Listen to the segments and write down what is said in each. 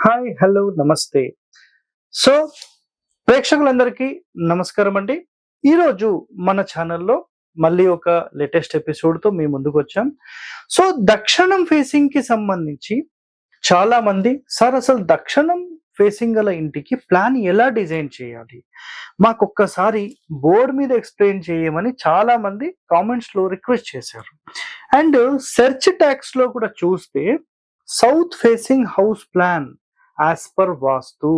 Hi, hello, నమస్తే. So, ప్రేక్షకులందరికీ నమస్కారం అండి. ఈరోజు మన ఛానల్‌లో మళ్ళీ ఒక లేటెస్ట్ ఎపిసోడ్‌తో మీ ముందుకొచ్చాం. సో, దక్షిణం ఫేసింగ్‌కి సంబంధించి చాలామంది సార్ అసలు దక్షిణం ఫేసింగ్ గల ఇంటికి ప్లాన్ ఎలా డిజైన్ చేయాలి? మాకొక్కసారి బోర్డ్ మీద ఎక్స్‌ప్లెయిన్ చేయమని చాలామంది కామెంట్స్‌లో రిక్వెస్ట్ చేశారు. అండ్ సెర్చ్ ట్యాగ్స్‌లో కూడా చూస్తే south facing house plan as per vastu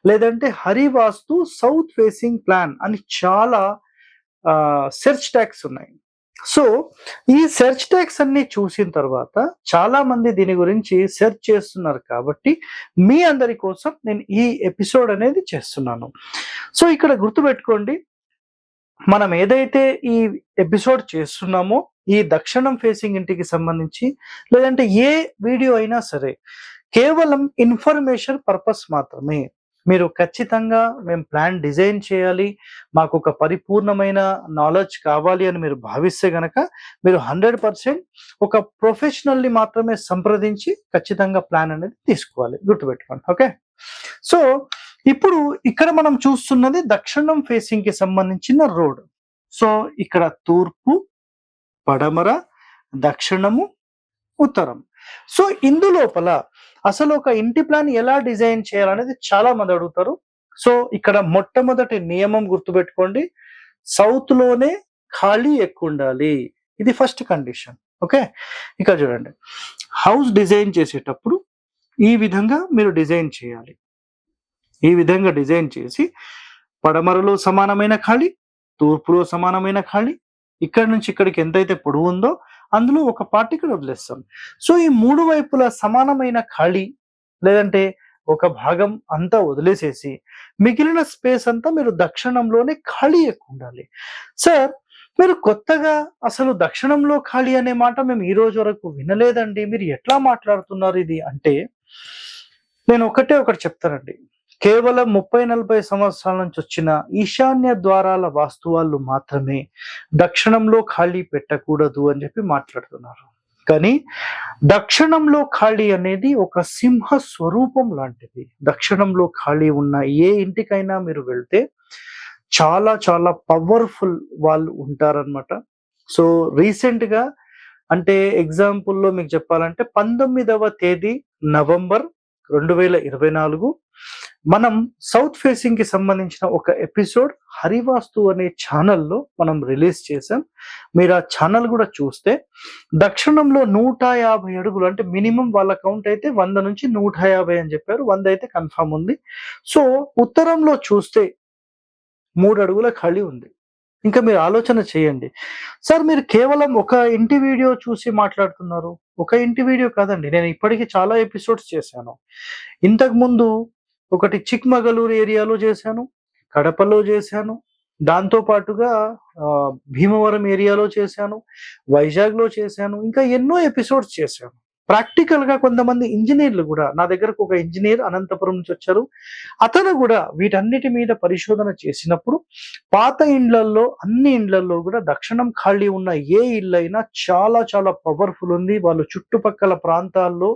లేదంటే Hari vastu south facing plan అని చాలా సెర్చ్ ట్యాగ్స్ ఉన్నాయి. సో ఈ సెర్చ్ ట్యాగ్స్ అన్ని చూసిన తర్వాత చాలా మంది దీని గురించి సెర్చ్ చేస్తున్నారు కాబట్టి మీ అందరి కోసం నేను ఈ ఎపిసోడ్ అనేది చేస్తున్నాను. సో ఇక్కడ గుర్తుపెట్టుకోండి, మనం ఏదైతే ఈ ఎపిసోడ్ చేస్తున్నామో ఈ దక్షిణం ఫేసింగ్ ఇంటికి సంబంధించి లేదంటే ఏ వీడియో అయినా సరే కేవలం ఇన్ఫర్మేషన్ పర్పస్ మాత్రమే. మీరు ఖచ్చితంగా మేము ప్లాన్ డిజైన్ చేయాలి, మాకు ఒక పరిపూర్ణమైన నాలెడ్జ్ కావాలి అని మీరు భావిస్తే గనక మీరు 100% ఒక ప్రొఫెషనల్ని మాత్రమే సంప్రదించి ఖచ్చితంగా ప్లాన్ అనేది తీసుకోవాలి. గుర్తుపెట్టుకోండి. ఓకే. సో ఇప్పుడు ఇక్కడ మనం చూస్తున్నది దక్షిణం ఫేసింగ్ కి సంబంధించిన రోడ్. సో ఇక్కడ తూర్పు, పడమర, దక్షిణము, ఉత్తరం. సో ఇందులోపల అసలు ఒక ఇంటి ప్లాన్ ఎలా డిజైన్ చేయాలనేది చాలా మంది అడుగుతారు. సో ఇక్కడ మొట్టమొదటి నియమం గుర్తుపెట్టుకోండి, సౌత్ లోనే ఖాళీ ఎక్కువ ఉండాలి. ఇది ఫస్ట్ కండిషన్. ఓకే. ఇక్కడ చూడండి, హౌస్ డిజైన్ చేసేటప్పుడు ఈ విధంగా మీరు డిజైన్ చేయాలి. ఈ విధంగా డిజైన్ చేసి పడమరలో సమానమైన ఖాళీ, తూర్పులో సమానమైన ఖాళీ, ఇక్కడ నుంచి ఇక్కడికి ఎంతైతే పొడవు ఉందో అందులో ఒక పార్ట్ ఇక్కడ వదిలేస్తాం. సో ఈ మూడు వైపులా సమానమైన ఖాళీ లేదంటే ఒక భాగం అంతా వదిలేసేసి మిగిలిన స్పేస్ అంతా మీరు దక్షిణంలోనే ఖాళీ ఎక్కువ ఉండాలి. సార్ మీరు కొత్తగా అసలు దక్షిణంలో ఖాళీ అనే మాట మేము ఈ రోజు వరకు వినలేదండి, మీరు ఎట్లా మాట్లాడుతున్నారు ఇది అంటే, నేను ఒకటి చెప్తానండి. కేవలం 30-40 సంవత్సరాల నుంచి వచ్చిన ఈశాన్య ద్వారాల వాస్తు వాళ్ళు మాత్రమే దక్షిణంలో ఖాళీ పెట్టకూడదు అని చెప్పి మాట్లాడుతున్నారు. కానీ దక్షిణంలో ఖాళీ అనేది ఒక సింహ స్వరూపం లాంటిది. దక్షిణంలో ఖాళీ ఉన్న ఏ ఇంటికైనా మీరు వెళ్తే చాలా చాలా పవర్ఫుల్ వాళ్ళు ఉంటారనమాట. సో రీసెంట్ గా అంటే ఎగ్జాంపుల్లో మీకు చెప్పాలంటే 19వ తేదీ నవంబర్ 2024 మనం సౌత్ ఫేసింగ్ కి సంబంధించిన ఒక ఎపిసోడ్ హరివాస్తు అనే ఛానల్లో మనం రిలీజ్ చేసాం. మీరు ఆ ఛానల్ కూడా చూస్తే దక్షిణంలో 150 అడుగులు అంటే మినిమం వాళ్ళ కౌంట్ అయితే 100 నుంచి 150 అని చెప్పారు. 100 అయితే కన్ఫర్మ్ ఉంది. సో ఉత్తరంలో చూస్తే 3 అడుగుల ఖాళీ ఉంది. ఇంకా మీరు ఆలోచన చేయండి. సార్ మీరు కేవలం ఒక ఇంటి వీడియో చూసి మాట్లాడుతున్నారు. ఒక ఇంటి వీడియో కాదండి, నేను ఇప్పటికీ చాలా ఎపిసోడ్స్ చేశాను. ఇంతకు ముందు ఒకటి చిక్మగళూరు ఏరియాలో చేశాను, కడపలో చేశాను, దాంతో పాటుగా భీమవరం ఏరియాలో చేశాను, వైజాగ్లో చేశాను, ఇంకా ఎన్నో ఎపిసోడ్స్ చేశాను. ప్రాక్టికల్ గా కొంతమంది ఇంజనీర్లు కూడా నా దగ్గరకు ఒక ఇంజనీర్ అనంతపురం నుంచి వచ్చారు. అతను కూడా వీటన్నిటి మీద పరిశోధన చేసినప్పుడు పాత ఇండ్లల్లో అన్ని ఇండ్లల్లో కూడా దక్షిణం ఖాళీ ఉన్న ఏ ఇల్లు అయినా చాలా చాలా పవర్ఫుల్ ఉంది. వాళ్ళు చుట్టుపక్కల ప్రాంతాల్లో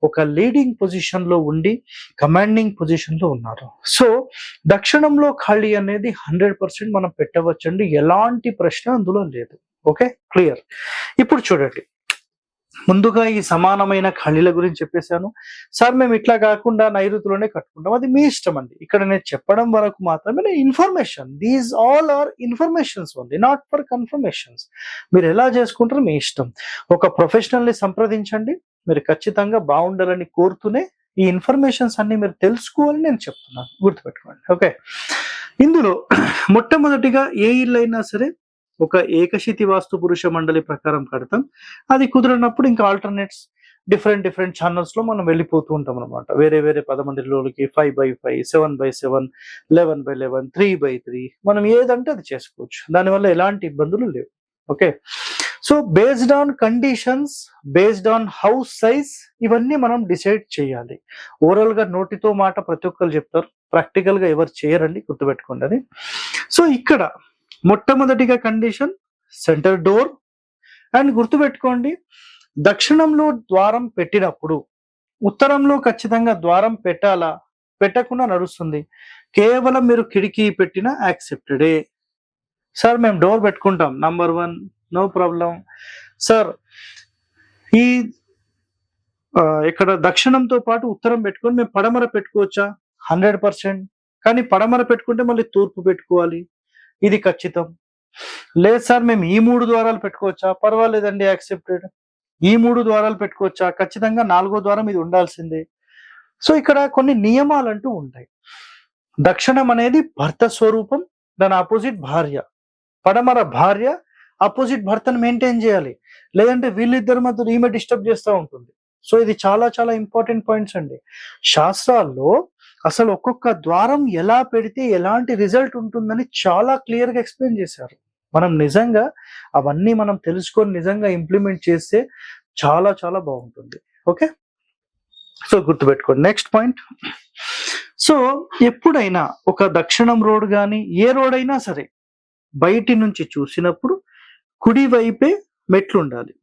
ఒక లీడింగ్ పొజిషన్ లో ఉండి కమాండింగ్ పొజిషన్ లో ఉన్నారు. సో దక్షిణంలో ఖాళీ అనేది 100% మనం పెట్టవచ్చండి, ఎలాంటి ప్రశ్న అందులో లేదు. Okay, clear. ఇప్పుడు చూడండి, ముందుగా ఈ సమానమైన ఖాళీల గురించి చెప్పేశాను. సార్ మేము ఇట్లా కాకుండా నైరుతిలోనే కట్టుకుంటాం, అది మీ ఇష్టం అండి. ఇక్కడ నేను చెప్పడం వరకు మాత్రమే information. These all are informations only, not for confirmations. మీరు ఎలా చేసుకుంటారో మీ ఇష్టం. ఒక ప్రొఫెషనల్ ని సంప్రదించండి, మీరు ఖచ్చితంగా బాగుండాలని కోరుతూనే ఈ ఇన్ఫర్మేషన్స్ అన్ని మీరు తెలుసుకోవాలని నేను చెప్తున్నాను. గుర్తుపెట్టుకోండి. ఓకే. ఇందులో మొట్టమొదటిగా ఏ ఇల్లు అయినా సరే ఒక ఏకశితి వాస్తు పురుష మండలి ప్రకారం కడతాం. అది కుదరనప్పుడు ఇంకా ఆల్టర్నేట్స్ డిఫరెంట్ ఛానల్స్ లో మనం వెళ్ళిపోతూ ఉంటాం అనమాట. వేరే వేరే 11 రోజులకి 5x5, 7x7, 11x11, 3x3 మనం ఏదంటే అది చేసుకోవచ్చు. దానివల్ల ఎలాంటి ఇబ్బందులు లేవు. Okay. So based on conditions, based on house size ఇవన్నీ మనం డిసైడ్ చేయాలి. ఓవరాల్ గా నోటితో మాట ప్రతి ఒక్కరు చెప్తారు, ప్రాక్టికల్ గా ఎవరు చేయరండి, గుర్తుపెట్టుకోండి అది. సో ఇక్కడ మొట్టమొదటిగా కండిషన్ సెంటర్ డోర్. అండ్ గుర్తుపెట్టుకోండి, దక్షిణంలో ద్వారం పెట్టినప్పుడు ఉత్తరంలో ఖచ్చితంగా ద్వారం పెట్టాలా, పెట్టకుండా నడుస్తుంది. కేవలం మీరు కిటికీ పెట్టినా యాక్సెప్టెడే. సార్ మేము డోర్ పెట్టుకుంటాం. Number 1 no problem. సార్ ఈ ఇక్కడ దక్షిణంతో పాటు ఉత్తరం పెట్టుకొని మేము పడమర పెట్టుకోవచ్చా? 100%. కానీ పడమర పెట్టుకుంటే మళ్ళీ తూర్పు పెట్టుకోవాలి. ఇది ఖచ్చితం. లేదు సార్ మేము ఈ 3 ద్వారాలు పెట్టుకోవచ్చా? పర్వాలేదండి, యాక్సెప్టెడ్. ఈ 3 ద్వారాలు పెట్టుకోవచ్చా? ఖచ్చితంగా 4గో ద్వారం ఇది ఉండాల్సిందే. సో ఇక్కడ కొన్ని నియమాలంటూ ఉంటాయి. దక్షిణం అనేది భర్త స్వరూపం, దాని ఆపోజిట్ భార్య. పడమర భార్య ఆపోజిట్ భర్తను మెయింటైన్ చేయాలి, లేదంటే వీళ్ళిద్దరి మధ్యలో ఈమె డిస్టర్బ్ చేస్తూ ఉంటుంది. సో ఇది చాలా చాలా ఇంపార్టెంట్ పాయింట్స్ అండి. శాస్త్రాల్లో అసలు ఒక్కొక్క ద్వారం ఎలా పెడితే ఎలాంటి రిజల్ట్ ఉంటుందని చాలా క్లియర్ గా ఎక్స్ప్లెయిన్ చేశారు. మనం నిజంగా అవన్నీ మనం తెలుసుకొని నిజంగా ఇంప్లిమెంట్ చేస్తే చాలా చాలా బాగుంటుంది. ఓకే, సో గుర్తుపెట్టుకోండి. Next point. సో ఎప్పుడైనా ఒక దక్షిణం రోడ్ కానీ ఏ రోడ్ అయినా సరే బయటి నుంచి చూసినప్పుడు కుడి వైపే మెట్లు ఉండాలి.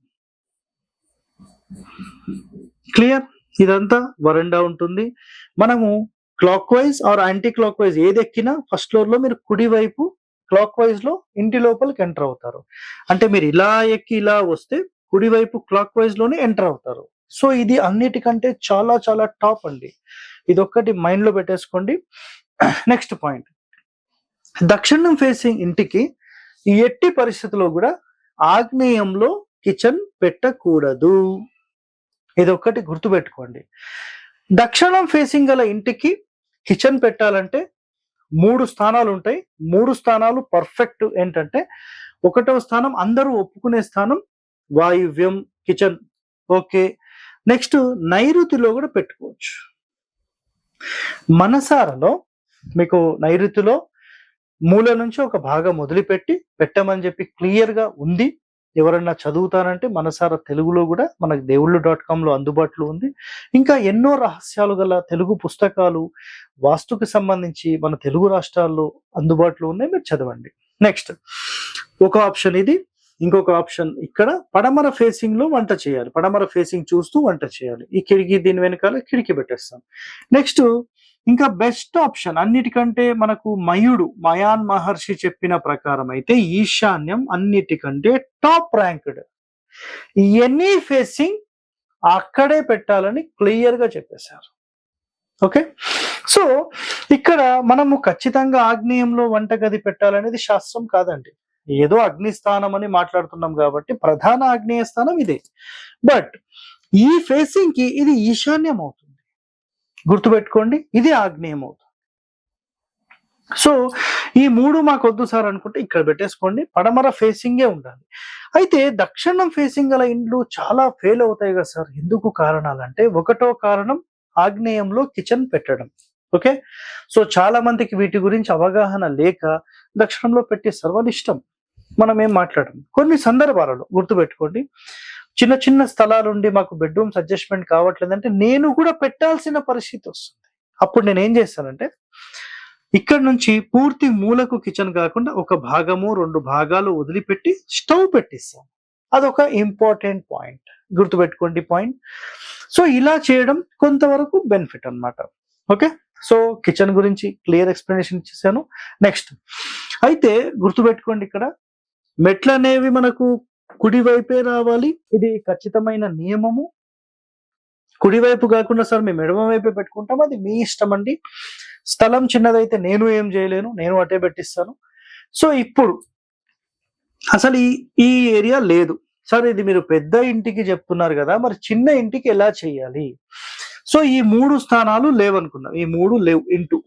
క్లియర్? ఇదంతా వరండా ఉంటుంది. మనము clockwise or anticlockwise ఏది ఎక్కినా ఫస్ట్ ఫ్లోర్ లో మీరు కుడి వైపు క్లాక్ వైజ్ లో ఇంటి లోపలికి ఎంటర్ అవుతారు. అంటే మీరు ఇలా ఎక్కి ఇలా వస్తే కుడి వైపు క్లాక్ వైజ్ లోనే ఎంటర్ అవుతారు. సో ఇది అన్నిటికంటే చాలా చాలా టాప్ అండి. ఇది ఒక్కటి మైండ్ లో పెట్టేసుకోండి. Next point. దక్షిణం ఫేసింగ్ ఇంటికి ఎట్టి పరిస్థితుల్లో కూడా ఆగ్నేయంలో కిచెన్ పెట్టకూడదు. ఇది ఒక్కటి గుర్తుపెట్టుకోండి. దక్షిణం ఫేసింగ్ గల ఇంటికి కిచెన్ పెట్టాలంటే 3 స్థానాలు ఉంటాయి. 3 స్థానాలు పర్ఫెక్ట్. ఏంటంటే 1వ స్థానం అందరూ ఒప్పుకునే స్థానం, వాయువ్యం కిచెన్. ఓకే, నెక్స్ట్ నైరుతిలో కూడా పెట్టుకోవచ్చు. మనసారలో మీకు నైరుతిలో మూల నుంచి ఒక భాగం వదిలిపెట్టి పెట్టమని చెప్పి క్లియర్ గా ఉంది. ఎవరన్నా చదువుతారంటే మనసార తెలుగులో కూడా మనకు దేవుళ్ళు.com లో అందుబాటులో ఉంది. ఇంకా ఎన్నో రహస్యాలు గల తెలుగు పుస్తకాలు వాస్తుకి సంబంధించి మన తెలుగు రాష్ట్రాల్లో అందుబాటులో ఉన్నాయి, మీరు చదవండి. నెక్స్ట్ ఒక ఆప్షన్ ఇది. ఇంకొక ఆప్షన్ ఇక్కడ పడమర ఫేసింగ్ లో వంట చేయాలి. పడమర ఫేసింగ్ చూస్తూ వంట చేయాలి. ఈ కిటికీ దీని వెనకాల కిటికీ పెట్టేస్తాం. నెక్స్ట్ ఇంకా బెస్ట్ ఆప్షన్ అన్నిటికంటే మనకు మయాన్ మహర్షి చెప్పిన ప్రకారం అయితే ఈశాన్యం అన్నిటికంటే టాప్ ర్యాంక్డ్. ఎనీ ఫేసింగ్ అక్కడే పెట్టాలని క్లియర్ గా చెప్పేశారు. ఓకే, సో ఇక్కడ మనము ఖచ్చితంగా ఆగ్నేయంలో వంటగది పెట్టాలనేది శాస్త్రం కాదండి. ఏదో అగ్నిస్థానం అని మాట్లాడుతున్నాం కాబట్టి ప్రధాన ఆగ్నేయ స్థానం ఇదే. బట్ ఈ ఫేసింగ్ కి ఇది ఈశాన్యం అవుతుంది. గుర్తుపెట్టుకోండి, ఇది ఆగ్నేయం అవుతుంది. సో ఈ 3 మాకు వద్దు సార్ అనుకుంటే ఇక్కడ పెట్టేసుకోండి. పడమర ఫేసింగే ఉండాలి. అయితే దక్షిణం ఫేసింగ్ గల ఇండ్లు చాలా ఫెయిల్ అవుతాయి కదా సార్. ఎందుకు కారణాలంటే 1వ కారణం ఆగ్నేయంలో కిచెన్ పెట్టడం. ఓకే, సో చాలా మందికి వీటి గురించి అవగాహన లేక దక్షిణంలో పెట్టే సర్వనిష్టం. మనం ఏం మాట్లాడడం కొన్ని సందర్భాలలో గుర్తుపెట్టుకోండి. చిన్న చిన్న స్థలాలుండి మాకు బెడ్రూమ్స్ అడ్జస్ట్మెంట్ కావట్లేదంటే నేను కూడా పెట్టాల్సిన పరిస్థితి వస్తుంది. అప్పుడు నేను ఏం చేస్తానంటే ఇక్కడ నుంచి పూర్తి మూలకు కిచెన్ కాకుండా ఒక భాగము 2 భాగాలు వదిలిపెట్టి స్టవ్ పెట్టిస్తాం. అదొక ఇంపార్టెంట్ పాయింట్, గుర్తుపెట్టుకోండి పాయింట్. సో ఇలా చేయడం కొంతవరకు బెనిఫిట్ అన్నమాట. ఓకే, సో కిచెన్ గురించి క్లియర్ ఎక్స్ప్లెనేషన్ ఇచ్చేసాను. నెక్స్ట్ అయితే గుర్తుపెట్టుకోండి, ఇక్కడ మెట్లు అనేవి మనకు కుడివైపే రావాలి. ఇది ఖచ్చితమైన నియమము. కుడివైపు కాకుండా సార్ మేము ఎడమ వైపే పెట్టుకుంటాం, అది మీ ఇష్టం అండి. స్థలం చిన్నదైతే నేను ఏం చేయలేను, నేను అటే పెట్టిస్తాను. సో ఇప్పుడు అసలు ఈ ఏరియా లేదు సార్, ఇది మీరు పెద్ద ఇంటికి చెప్తున్నారు కదా, మరి చిన్న ఇంటికి ఎలా చేయాలి? సో ఈ 3 స్థానాలు లేవనుకున్నాం, ఈ 3 లేవు ఇంటూ.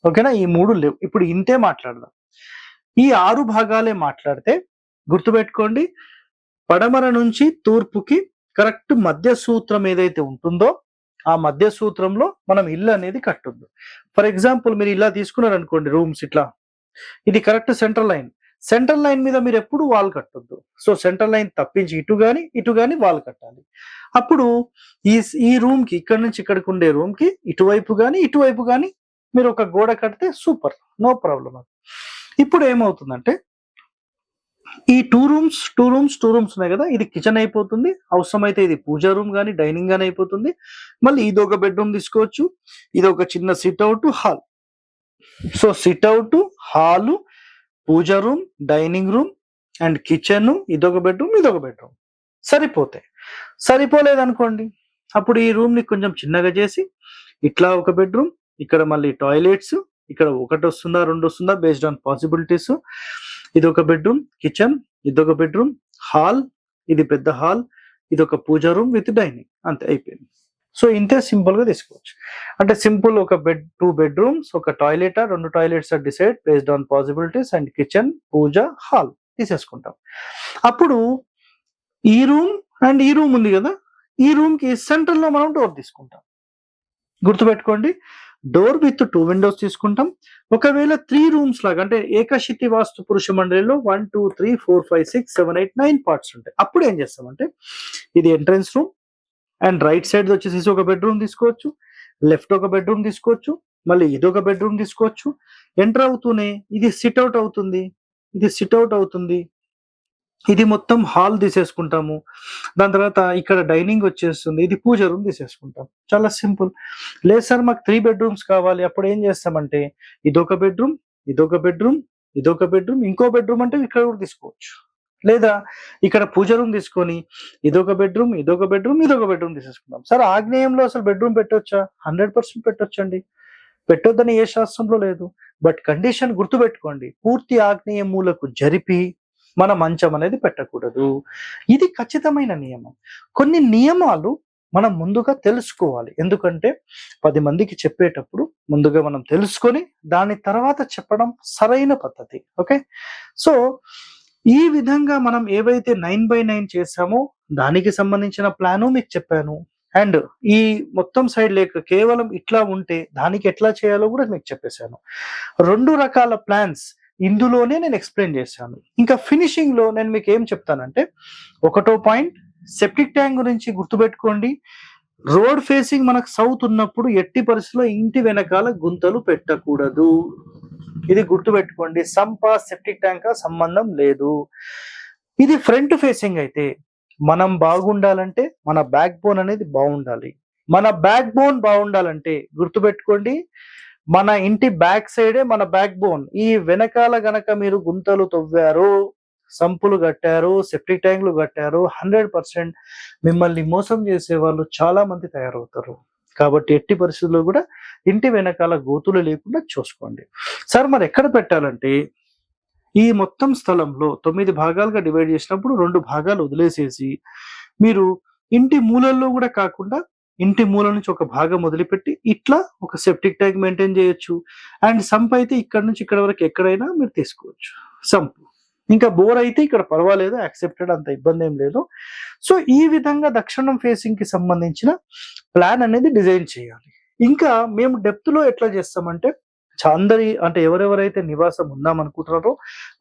ఓకేనా, ఈ 3 లేవు. ఇప్పుడు ఇంతే మాట్లాడదాం. ఈ 6 భాగాలే మాట్లాడితే గుర్తుపెట్టుకోండి, పడమర నుంచి తూర్పుకి కరెక్ట్ మధ్య సూత్రం ఏదైతే ఉంటుందో ఆ మధ్య సూత్రంలో మనం ఇల్లు అనేది కట్టొద్దు. ఫర్ ఎగ్జాంపుల్ మీరు ఇలా తీసుకున్నారు అనుకోండి, రూమ్స్ ఇట్లా, ఇది correct central line. Central line మీద మీరు ఎప్పుడు వాల్ కట్టొద్దు. సో సెంట్రల్ లైన్ తప్పించి ఇటు గాని వాల్ కట్టాలి. అప్పుడు ఈ రూమ్ కి ఇక్కడ నుంచి ఇక్కడికి ఉండే రూమ్ కి ఇటువైపు గాని మీరు ఒక గోడ కడితే సూపర్, నో ప్రాబ్లం. ఇప్పుడు ఏమవుతుందంటే ఈ టూ రూమ్స్ ఉన్నాయి కదా, ఇది కిచెన్ అయిపోతుంది. అవసరమైతే ఇది పూజా రూమ్ గానీ, డైనింగ్ గానీ అయిపోతుంది. మళ్ళీ ఇదొక బెడ్రూమ్ తీసుకోవచ్చు. ఇదొక చిన్న sit out, hall. So sit out, hall, puja room, dining room and kitchen, ఇదొక బెడ్రూమ్, ఇదొక బెడ్రూమ్ సరిపోతాయి. సరిపోలేదనుకోండి, అప్పుడు ఈ రూమ్‌ని కొంచెం చిన్నగా చేసి ఇట్లా ఒక బెడ్రూమ్, ఇక్కడ మళ్ళీ టాయిలెట్స్, ఇక్కడ ఒకటొస్తుందా, రెండొస్తుందా బేస్డ్ ఆన్ పాసిబిలిటీస్. ఇదొక బెడ్రూమ్, కిచెన్, ఇదొక బెడ్రూమ్, హాల్, ఇది పెద్ద హాల్, ఇదొక పూజా రూమ్ విత్ డైనింగ్, అంతే అయిపోయింది. సో ఇంతే సింపుల్ గా తీసుకోవచ్చు. అంటే సింపుల్ ఒక బెడ్, 2 బెడ్రూమ్స్, ఒక toilet, 2 toilets decide based on possibilities and kitchen, puja, hall తీసేసుకుంటాం. అప్పుడు ఈ రూమ్ అండ్ ఈ రూమ్ ఉంది కదా, ఈ రూమ్ కి సెంటర్ లో మనం డోర్ తీసుకుంటాం. గుర్తుపెట్టుకోండి, డోర్ విత్ 2 విండోస్ తీసుకుంటాం. ఒకవేళ 3 రూమ్స్ లాగా, అంటే ఏకశితి వాస్తు పురుష మండలిలో 1 2 3 4 5 6 7 8 9 పార్ట్స్ ఉంటాయి. అప్పుడు ఏం చేస్తామంటే, ఇది entrance room and right side వచ్చేసి ఒక బెడ్రూమ్ తీసుకోవచ్చు, లెఫ్ట్ ఒక బెడ్రూమ్ తీసుకోవచ్చు, మళ్ళీ ఇదొక బెడ్రూమ్ తీసుకోవచ్చు. ఎంటర్ అవుతూనే ఇది సిట్అవుట్ అవుతుంది, ఇది సిట్అవుట్ అవుతుంది, ఇది మొత్తం హాల్ తీసేసుకుంటాము. దాని తర్వాత ఇక్కడ డైనింగ్ వచ్చేస్తుంది, ఇది పూజ రూమ్ తీసేసుకుంటాం. చాలా సింపుల్. లేదు సార్ మాకు 3 బెడ్రూమ్స్ కావాలి, అప్పుడు ఏం చేస్తామంటే ఇదొక బెడ్రూమ్, ఇదొక బెడ్రూమ్, ఇదొక బెడ్రూమ్, ఇంకో బెడ్రూమ్ అంటే ఇక్కడ కూడా తీసుకోవచ్చు. లేదా ఇక్కడ పూజ రూమ్ తీసుకొని ఇదొక బెడ్రూమ్, ఇదొక బెడ్రూమ్, ఇదొక బెడ్రూమ్ తీసేసుకుందాం. సార్ ఆగ్నేయంలో అసలు బెడ్రూమ్ పెట్టొచ్చా? 100% పెట్టొచ్చండి. పెట్టొద్దని ఏ శాస్త్రంలో లేదు. బట్ కండిషన్ గుర్తుపెట్టుకోండి, పూర్తి ఆగ్నేయ మూలకు జరిపి మన మంచం అనేది పెట్టకూడదు. ఇది ఖచ్చితమైన నియమం. కొన్ని నియమాలు మనం ముందుగా తెలుసుకోవాలి. ఎందుకంటే 10 మందికి చెప్పేటప్పుడు ముందుగా మనం తెలుసుకొని దాని తర్వాత చెప్పడం సరైన పద్ధతి. ఓకే, సో ఈ విధంగా మనం ఏవైతే 9x9 చేసామో దానికి సంబంధించిన ప్లాను మీకు చెప్పాను. అండ్ ఈ మొత్తం సైడ్ లేక కేవలం ఇట్లా ఉంటే దానికి ఎట్లా చేయాలో కూడా మీకు చెప్పేశాను. 2 రకాల ప్లాన్స్ ఇందులోనే నేను ఎక్స్ప్లెయిన్ చేశాను. ఇంకా ఫినిషింగ్ లో నేను మీకు ఏం చెప్తానంటే, ఒకటో పాయింట్, సెప్టిక్ ట్యాంక్ గురించి గుర్తుపెట్టుకోండి. రోడ్ ఫేసింగ్ మనకు సౌత్ ఉన్నప్పుడు ఎట్టి పరిస్థితుల్లో ఇంటి వెనకాల గుంతలు పెట్టకూడదు. ఇది గుర్తుపెట్టుకోండి. సంప సెప్టిక్ ట్యాంక్ సంబంధం లేదు. ఇది ఫ్రంట్ ఫేసింగ్ అయితే మనం బాగుండాలంటే మన బ్యాక్ బోన్ అనేది బాగుండాలి. మన బ్యాక్ బోన్ బాగుండాలంటే గుర్తుపెట్టుకోండి, మన ఇంటి బ్యాక్ సైడే మన బ్యాక్ బోన్. ఈ వెనకాల గనక మీరు గుంతలు తవ్వారు, సంపులు కట్టారు, సెప్టిక్ ట్యాంకులు కట్టారు, 100% మిమ్మల్ని మోసం చేసే వాళ్ళు చాలా మంది తయారవుతారు. కాబట్టి ఎట్టి పరిస్థితుల్లో కూడా ఇంటి వెనకాల గోతులు లేకుండా చూసుకోండి. సార్ మరి ఎక్కడ పెట్టాలంటే, ఈ మొత్తం స్థలంలో 9 భాగాలుగా డివైడ్ చేసినప్పుడు 2 భాగాలు వదిలేసేసి మీరు ఇంటి మూలల్లో కూడా కాకుండా ఇంటి మూల నుంచి ఒక భాగం వదిలిపెట్టి ఇట్లా ఒక సెప్టిక్ ట్యాంక్ మెయింటైన్ చేయొచ్చు. అండ్ సంప్ అయితే ఇక్కడ నుంచి ఇక్కడ వరకు ఎక్కడైనా మీరు తీసుకోవచ్చు సంప్. ఇంకా బోర్ అయితే ఇక్కడ పర్వాలేదు, యాక్సెప్టెడ్, అంత ఇబ్బంది ఏం లేదు. సో ఈ విధంగా దక్షిణం ఫేసింగ్ కి సంబంధించిన ప్లాన్ అనేది డిజైన్ చేయాలి. ఇంకా మేము డెప్త్ లో ఎట్లా చేస్తామంటే, అందరి అంటే ఎవరెవరైతే నివాసం ఉందాం అనుకుంటున్నారో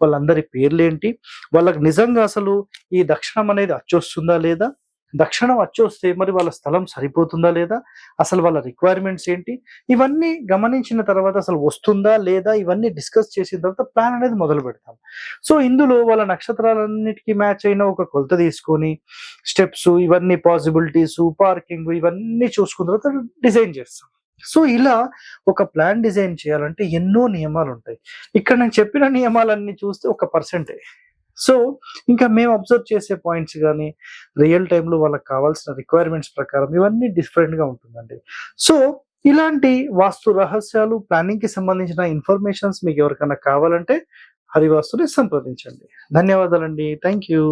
వాళ్ళందరి పేర్లేంటి, వాళ్ళకి నిజంగా అసలు ఈ దక్షిణం అనేది అచ్చొస్తుందా లేదా, దక్షిణం అచ్చొస్తే మరి వాళ్ళ స్థలం సరిపోతుందా లేదా, అసలు వాళ్ళ రిక్వైర్మెంట్స్ ఏంటి, ఇవన్నీ గమనించిన తర్వాత అసలు వస్తుందా లేదా, ఇవన్నీ డిస్కస్ చేసిన తర్వాత ప్లాన్ అనేది మొదలు పెడతాం. సో ఇందులో వాళ్ళ నక్షత్రాలన్నిటికీ మ్యాచ్ అయిన ఒక కొలత తీసుకొని స్టెప్స్, ఇవన్నీ పాసిబిలిటీస్, పార్కింగ్, ఇవన్నీ చూసుకున్న తర్వాత డిజైన్ చేస్తాం. సో ఇలా ఒక ప్లాన్ డిజైన్ చేయాలంటే ఎన్నో నియమాలు ఉంటాయి. ఇక్కడ నేను చెప్పిన నియమాలన్నీ చూస్తే ఒక పర్సెంటే. సో ఇంకా మేము అబ్జర్వ్ చేసే పాయింట్స్ కానీ రియల్ టైంలో వాళ్ళకి కావాల్సిన రిక్వైర్మెంట్స్ ప్రకారం ఇవన్నీ డిఫరెంట్ గా ఉంటుందండి. సో ఇలాంటి వాస్తు రహస్యాలు, ప్లానింగ్ కి సంబంధించిన ఇన్ఫర్మేషన్స్ మీకు ఎవరికైనా కావాలంటే హరివాస్తుని సంప్రదించండి. ధన్యవాదాలండి. Thank you.